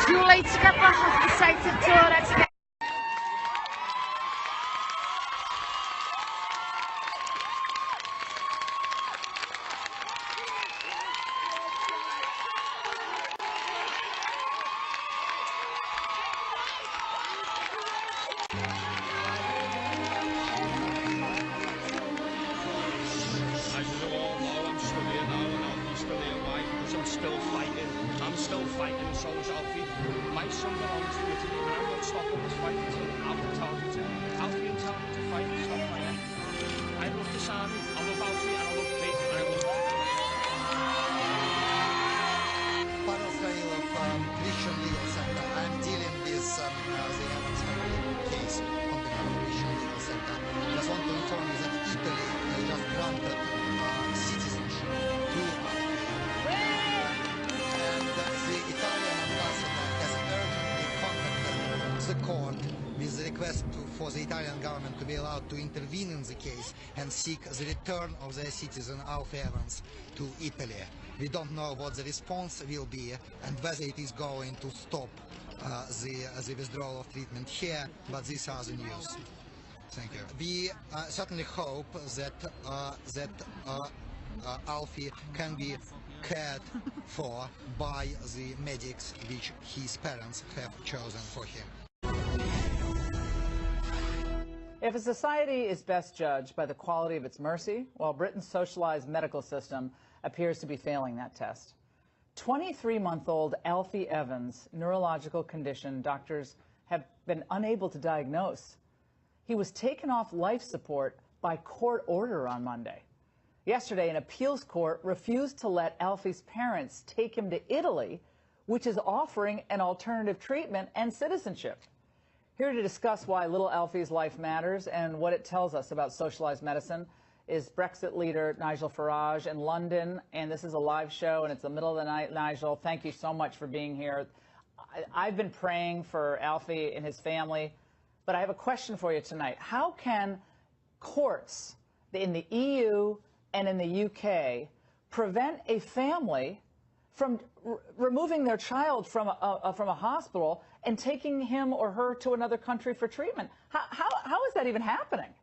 too late to get back off the site of tour. I'm still fighting, and so is Alfie. My son belongs to Italy, and I'm not stopping this fight until Alfie tells me to. Alfie will tell me to fight and stop fighting. I love this army, I love Alfie, and I love Pete, and I love... Pavel Stranilov, Christian Legal Center. I'm dealing with the Evans family case on behalf of Christian Legal Center. Just want to inform you that Italy just granted citizenship to the Italian ambassador has urgently contacted the court with the request for the Italian government to be allowed to intervene in the case and seek the return of their citizen Alfie Evans to Italy. We don't know what the response will be and whether it is going to stop the withdrawal of treatment here, but these are the news. Thank you. We certainly hope that Alfie can be cared for by the medics which his parents have chosen for him. If a society is best judged by the quality of its mercy, well, Britain's socialized medical system appears to be failing that test. 23-month-old Alfie Evans' neurological condition doctors have been unable to diagnose. He was taken off life support by court order on Monday. Yesterday, an appeals court refused to let Alfie's parents take him to Italy, which is offering an alternative treatment and citizenship. Here to discuss why little Alfie's life matters and what it tells us about socialized medicine is Brexit leader Nigel Farage in London, and this is a live show, and it's the middle of the night. Nigel, thank you so much for being here. I've been praying for Alfie and his family, but I have a question for you tonight. How can courts in the EU and in the UK prevent a family from removing their child from a hospital and taking him or her to another country for treatment? How is that even happening?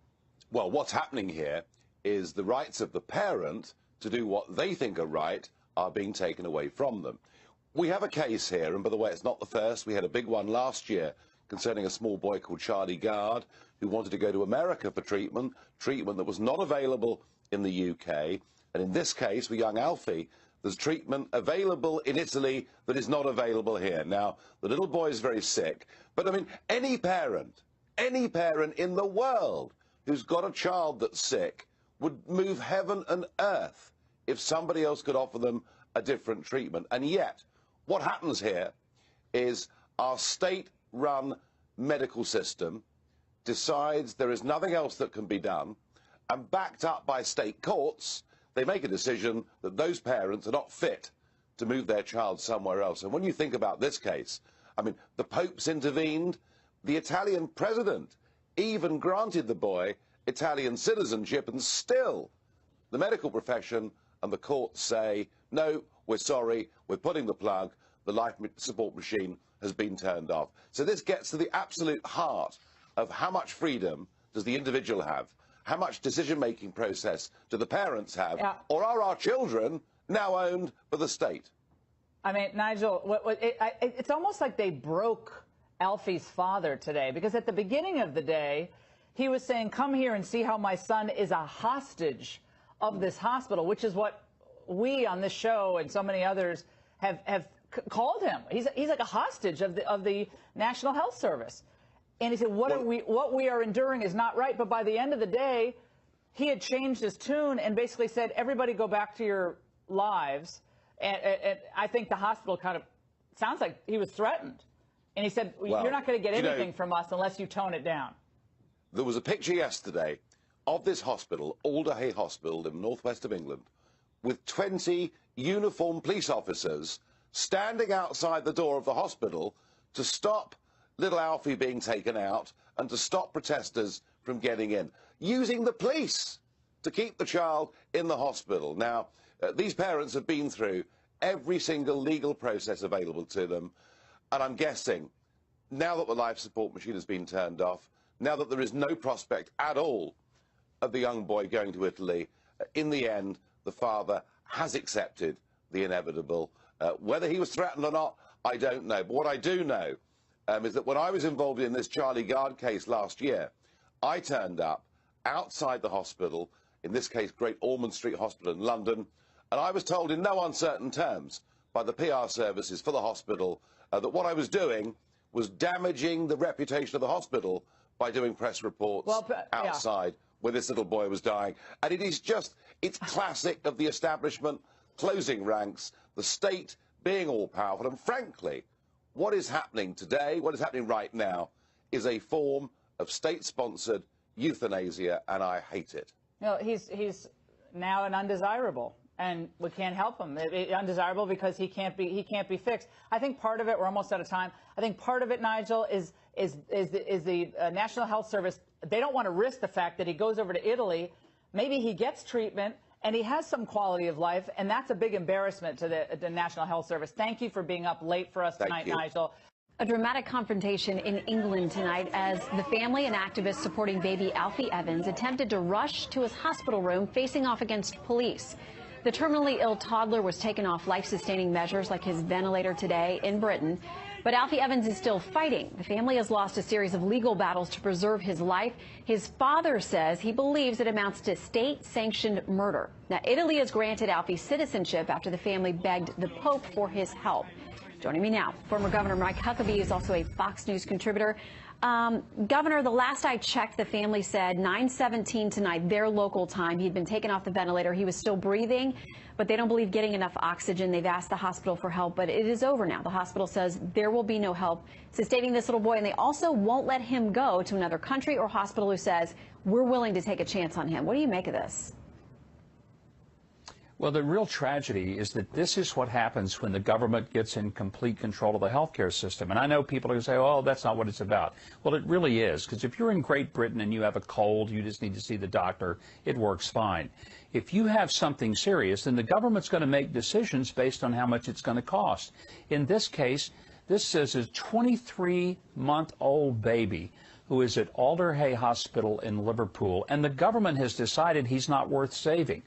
Well, what's happening here is the rights of the parent to do what they think are right are being taken away from them. We have a case here, and by the way, it's not the first. We had a big one last year concerning a small boy called Charlie Gard who wanted to go to America for treatment that was not available in the UK. And in this case, with young Alfie, there's treatment available in Italy that is not available here. Now, the little boy is very sick, but I mean, any parent in the world who's got a child that's sick would move heaven and earth if somebody else could offer them a different treatment. And yet, what happens here is our state-run medical system decides there is nothing else that can be done, and backed up by state courts, they make a decision that those parents are not fit to move their child somewhere else. And when you think about this case, I mean, the Pope's intervened, the Italian president even granted the boy Italian citizenship, and still the medical profession and the courts say, no, we're sorry, we're putting the plug, the life support machine has been turned off. So this gets to the absolute heart of how much freedom does the individual have, how much decision-making process do the parents have, or are our children now owned by the state? I mean, Nigel, it's almost like they broke Alfie's father today, because at the beginning of the day, he was saying, come here and see how my son is a hostage of this hospital, which is what we on this show and so many others have called him. He's like a hostage of the National Health Service. And he said, what we are enduring is not right. But by the end of the day, he had changed his tune and basically said, everybody go back to your lives. And I think the hospital kind of sounds like he was threatened. And he said, well, you're not going to get anything from us unless you tone it down. There was a picture yesterday of this hospital, Alderhay Hospital in northwest of England, with 20 uniformed police officers standing outside the door of the hospital to stop little Alfie being taken out and to stop protesters from getting in, using the police to keep the child in the hospital. Now, these parents have been through every single legal process available to them. And I'm guessing, now that the life support machine has been turned off, now that there is no prospect at all of the young boy going to Italy, in the end, the father has accepted the inevitable. Whether he was threatened or not, I don't know. But what I do know is that when I was involved in this Charlie Gard case last year, I turned up outside the hospital, in this case Great Ormond Street Hospital in London, and I was told in no uncertain terms by the PR services for the hospital that what I was doing was damaging the reputation of the hospital by doing press reports outside where this little boy was dying. And it is just, it's classic of the establishment closing ranks, the state being all-powerful. And frankly, what is happening today, what is happening right now, is a form of state-sponsored euthanasia, and I hate it. No, he's now an undesirable, and we can't help him. Undesirable because he can't be fixed. I think part of it, we're almost out of time. I think part of it, Nigel, is the National Health Service. They don't want to risk the fact that he goes over to Italy, maybe he gets treatment, and he has some quality of life, and that's a big embarrassment to the National Health Service. Thank you for being up late for us tonight, Nigel. A dramatic confrontation in England tonight as the family and activists supporting baby Alfie Evans attempted to rush to his hospital room facing off against police. The terminally ill toddler was taken off life-sustaining measures like his ventilator today in Britain. But Alfie Evans is still fighting. The family has lost a series of legal battles to preserve his life. His father says he believes it amounts to state-sanctioned murder. Now, Italy has granted Alfie citizenship after the family begged the Pope for his help. Joining me now, former Governor Mike Huckabee is also a Fox News contributor. Governor, the last I checked, the family said 9:17 tonight, their local time. He'd been taken off the ventilator. He was still breathing, but they don't believe getting enough oxygen. They've asked the hospital for help, but it is over now. The hospital says there will be no help sustaining this little boy, and they also won't let him go to another country or hospital who says we're willing to take a chance on him. What do you make of this? Well, the real tragedy is that this is what happens when the government gets in complete control of the healthcare system. And I know people are going to say, oh, that's not what it's about. Well, it really is, because if you're in Great Britain and you have a cold, you just need to see the doctor, it works fine. If you have something serious, then the government's going to make decisions based on how much it's going to cost. In this case, this is a 23-month-old baby who is at Alder Hey Hospital in Liverpool, and the government has decided he's not worth saving.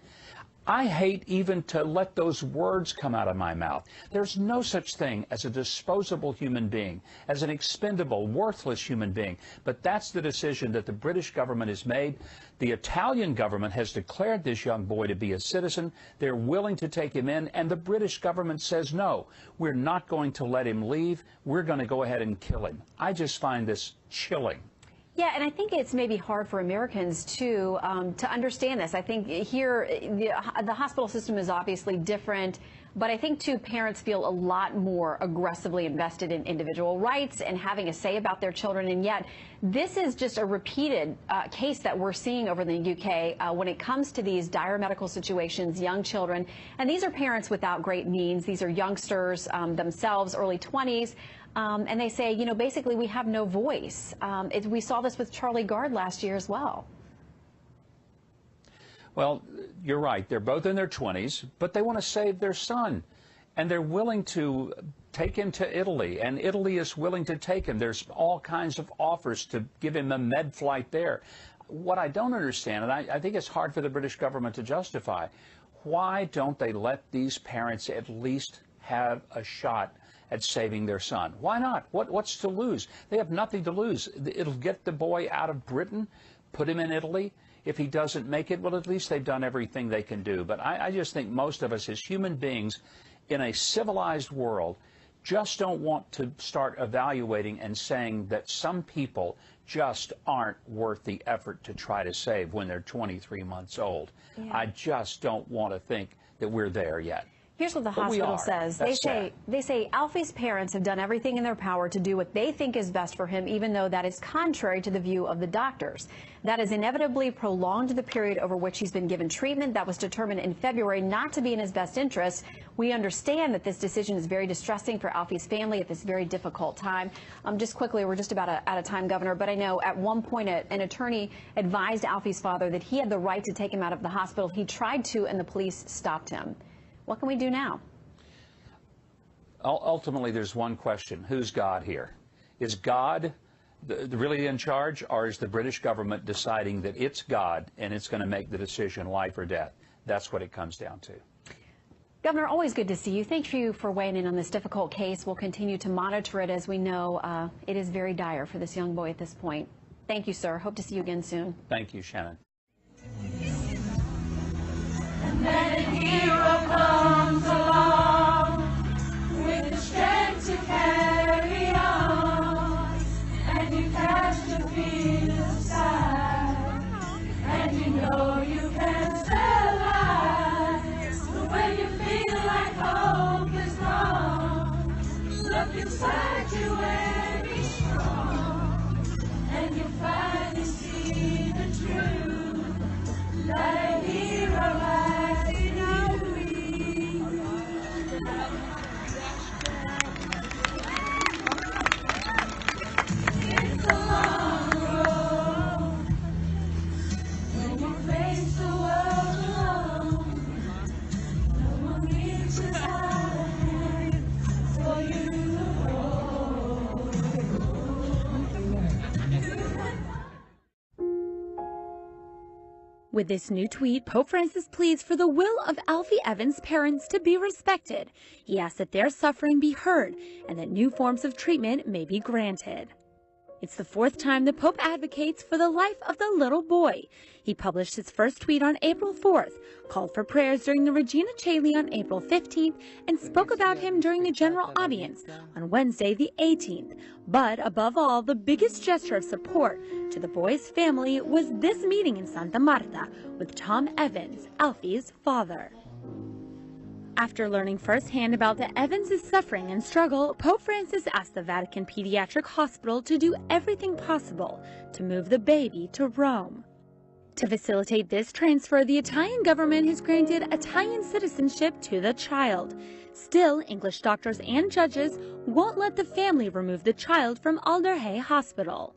I hate even to let those words come out of my mouth. There's no such thing as a disposable human being, as an expendable, worthless human being. But that's the decision that the British government has made. The Italian government has declared this young boy to be a citizen. They're willing to take him in, and the British government says, no, we're not going to let him leave. We're going to go ahead and kill him. I just find this chilling. Yeah, and I think it's maybe hard for Americans, too, to understand this. I think here the hospital system is obviously different, but I think, too, parents feel a lot more aggressively invested in individual rights and having a say about their children. And yet this is just a repeated case that we're seeing over in the UK when it comes to these dire medical situations, young children. And these are parents without great means. These are youngsters themselves, early 20s. And they say, you know, basically we have no voice. We saw this with Charlie Gard last year as well. Well, you're right. They're both in their 20s, but they want to save their son. And they're willing to take him to Italy, and Italy is willing to take him. There's all kinds of offers to give him a med flight there. What I don't understand, and I think it's hard for the British government to justify, why don't they let these parents at least have a shot at saving their son? Why not? What's to lose? They have nothing to lose. It'll get the boy out of Britain, put him in Italy. If he doesn't make it, well, at least they've done everything they can do. But I just think most of us as human beings in a civilized world just don't want to start evaluating and saying that some people just aren't worth the effort to try to save when they're 23 months old. Yeah. I just don't want to think that we're there yet. Here's what the hospital says. They say Alfie's parents have done everything in their power to do what they think is best for him, even though that is contrary to the view of the doctors. That has inevitably prolonged the period over which he's been given treatment that was determined in February not to be in his best interest. We understand that this decision is very distressing for Alfie's family at this very difficult time. Just quickly, we're just about out of time, Governor, but I know at one point an attorney advised Alfie's father that he had the right to take him out of the hospital. He tried to, and the police stopped him. What can we do now? Ultimately, there's one question. Who's God here? Is God really in charge, or is the British government deciding that it's God and it's going to make the decision life or death? That's what it comes down to. Governor, always good to see you. Thank you for weighing in on this difficult case. We'll continue to monitor it, as we know it is very dire for this young boy at this point. Thank you, sir. Hope to see you again soon. Thank you, Shannon. And then a hero comes along with the strength to carry on, and you catch the feel inside, and you know you can survive. But when you feel like hope is gone, look inside you and be strong, and you finally see the truth that a hero lies in you. It's a long road when you face the world alone. No one reaches out a hand for you to hold. With this new tweet, Pope Francis pleads for the will of Alfie Evans' parents to be respected. He asks that their suffering be heard and that new forms of treatment may be granted. It's the fourth time the Pope advocates for the life of the little boy. He published his first tweet on April 4th, called for prayers during the Regina Caeli on April 15th, and spoke about him during the general audience on Wednesday the 18th. But above all, the biggest gesture of support to the boy's family was this meeting in Santa Marta with Tom Evans, Alfie's father. After learning firsthand about the Evans' suffering and struggle, Pope Francis asked the Vatican Pediatric Hospital to do everything possible to move the baby to Rome. To facilitate this transfer, the Italian government has granted Italian citizenship to the child. Still, English doctors and judges won't let the family remove the child from Alderhay Hospital.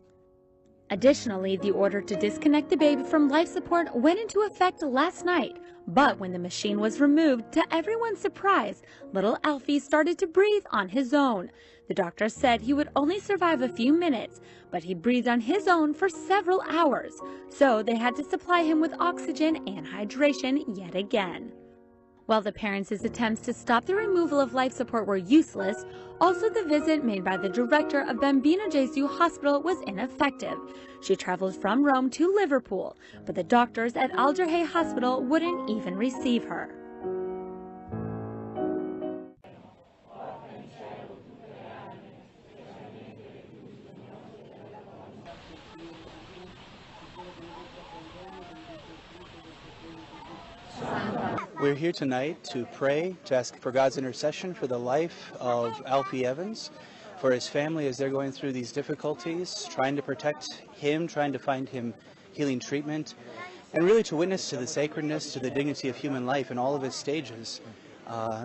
Additionally, the order to disconnect the baby from life support went into effect last night. But when the machine was removed, to everyone's surprise, little Alfie started to breathe on his own. The doctor said he would only survive a few minutes, but he breathed on his own for several hours. So they had to supply him with oxygen and hydration yet again. While the parents' attempts to stop the removal of life support were useless, also the visit made by the director of Bambino Gesù Hospital was ineffective. She traveled from Rome to Liverpool, but the doctors at Alderhay Hospital wouldn't even receive her. We're here tonight to pray, to ask for God's intercession for the life of Alfie Evans, for his family as they're going through these difficulties, trying to protect him, trying to find him healing treatment, and really to witness to the sacredness, to the dignity of human life in all of its stages,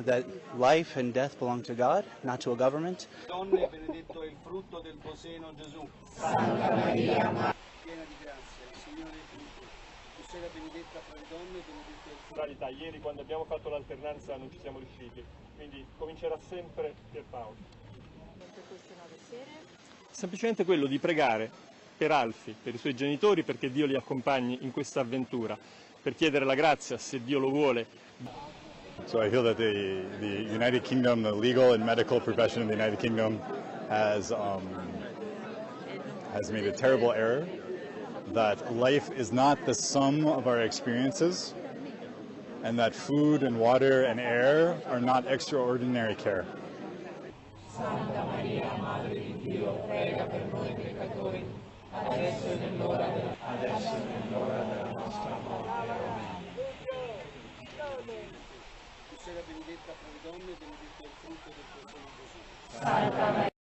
that life and death belong to God, not to a government. Ieri quando abbiamo fatto l'alternanza non ci siamo riusciti, quindi comincerà sempre Pierpaolo. Semplicemente quello di pregare per Alfie, per i suoi genitori, perché Dio li accompagni in questa avventura, per chiedere la grazia, se Dio lo vuole. So I feel that the United Kingdom, the legal and medical profession in the United Kingdom has made a terrible error, that life is not the sum of our experiences, and that food and water and air are not extraordinary care. Santa Maria, Madre di Dio, prega per noi peccatori, adesso e nell'ora della nostra morte. Amen. Tu sei la benedetta fra le donne e benedetto è il frutto del tuo seno, Gesù. Santa Maria.